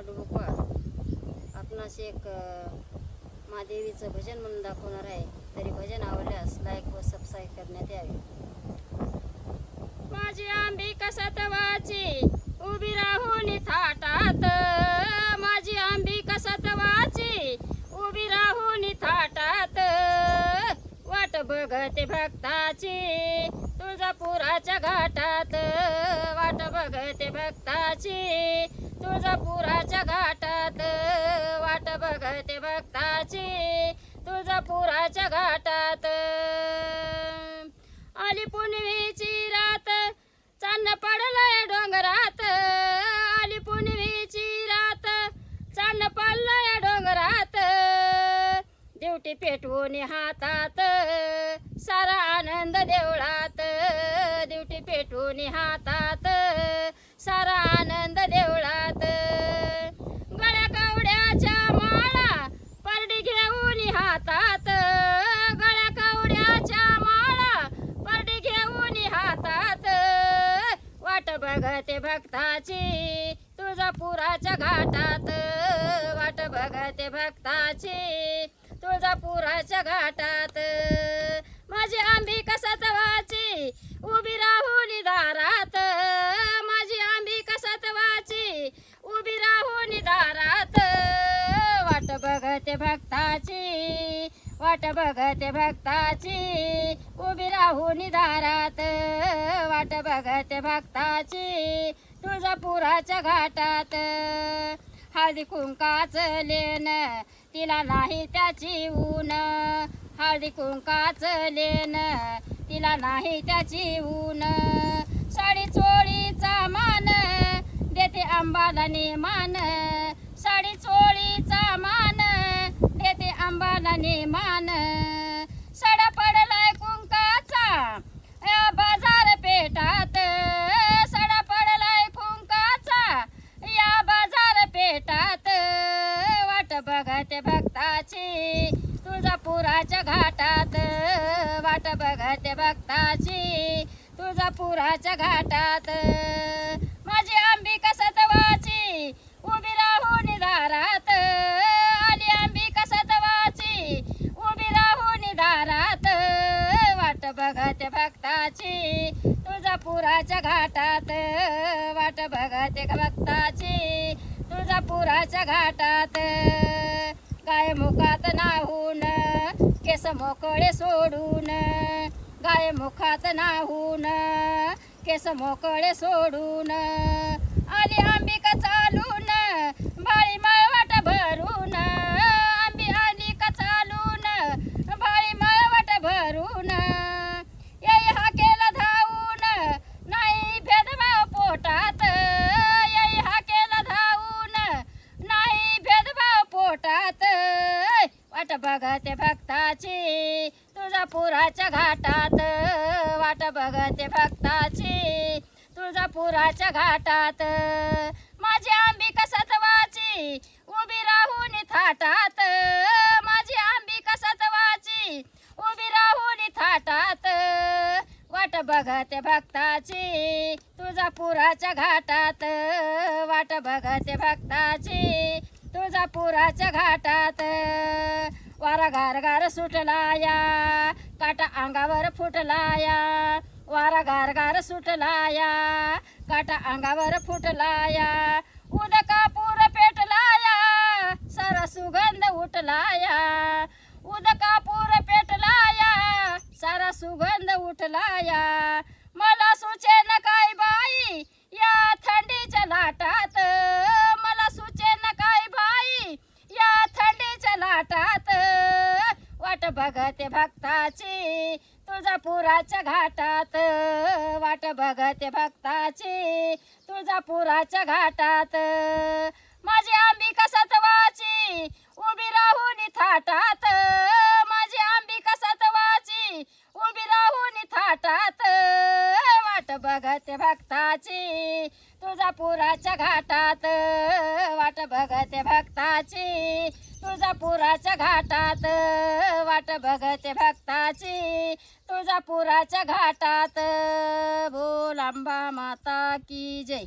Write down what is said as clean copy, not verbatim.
डुबुकवाड आपणास एक महादेवीचं भजन म्हणून दाखवणार आहे. तरी भजन आवडल्यास लाईक व सबस्क्राईब करण्यात यावे. माझी अंबिका सतवाची उभी राहून थाटात, माझी अंबिका सतवाची उभी राहून थाटात, वाट बघते भक्ताची तुळजापुराच्या घाटात, वाट बघते भक्ताची तुळजापुराच्या घाटात, वाट बघते भक्ताची तुळजापुराच्या घाटात. आली पुनवेची रात चांदणं पडलंय डोंगरात, आली पुनवेची रात चांदणं पडलंय डोंगरात, दिवटी पेटवून हातात सारा आनंद देवळात, दिवटी पेटवून हातात सारा आनंद देवळात. गळ्या कवड्याच्या माळा परडी घेऊन हातात, गळ्या कवड्याच्या माळा परडी घेऊन हातात, वाट बघते भक्ताची तुळजापुराच्या घाटात, वाट बघते भक्ताची तुळजापुराच्या घाटात. माझी अंबिका सतवाची उभी राहून दारात, माझी अंबिका सतवाची उभी राहून दारात, वाट बघते भक्ताची, वाट बघते भक्ताची उभी राहून दारात, वाट बघते भक्ताची तुळजापुराच्या घाटात. हळदी कुंकाचं लेन तिला नाही त्याची ऊन, हळदी कुंकाचं लेन तिला नाही त्याची ऊन, साडी चोळीचा मान देते अंबाला मान, साडी चोळीचा मान देते अंबाला मान. सडा पडलाय कुंकाचा या बाजार पेठात, सडा पडलाय कुंकाचा या बाजार पेठात, वाट बघते भक्ताची तुळजापुराच्या घाटात, वाट बघते भक्ताची तुळजापुराच्या घाटात. माझी अंबिका सतवाची उभी राहून दारात, आली अंबिका सतवाची उभी राहून दारात, वाट बघते भक्ताची तुळजापुराच्या घाटात, वाट बघते भक्ताची तुळजापुराच्या घाटात. गाय मुखात नाहून केस मोकळे सोडून, गाय मुखात नाहून केस मोकळे सोडून, आली अंबिका चालून भाळी मळवाट भरून, अंबिका चालून भाळी मळवाट भरून, येई हाकेला धावून नाही भेदभाव पोटात, येई हाकेला धावून नाही भेदभाव पोटात, वाट बघते भक्ताची तुळजापुराच्या घाटात, वाट बघते भक्ताची तुळजापुराच्या घाटात. माझी अंबिका सतवाची उभी राहून थाटात, माझी अंबिका सतवाची उभी राहून थाटात, वाट बघते भक्ताची तुळजापुराच्या घाटात, वाट बघते भक्ताची तुळजापुराच्या घाटात. वारा गार गार सुटलाया काटा अंगावर फुटलाया, वारा गार गार सुटलाया काटा अंगावर फुटलाया, उदकापूर पेटलाया सारा सुगंध उठलाया, उदकापूर पेटलाया सारा सुगंध उठलाया. मला सुचेन काय बाई या थंडीच्या लाटात, मला सुचेन काय बाई या थंडीच्या लाटात, वाट बघते भक्ताची तुळजापुराच्या घाटात, वाट बघते भक्ताची तुळजापुराच्या घाटात. माझी अंबिका सतवाची उभी राहून थाटात, माझी अंबिका सतवाची उभी राहून थाटात, वाट बघते भक्ताची तुळजापुराच्या घाटात, वाट बघते भक्ताची तुळजापुराच्या घाटात, वाट बघते भक्ताची तुळजापुराच्या घाटात. बोल अंबा माता की जय.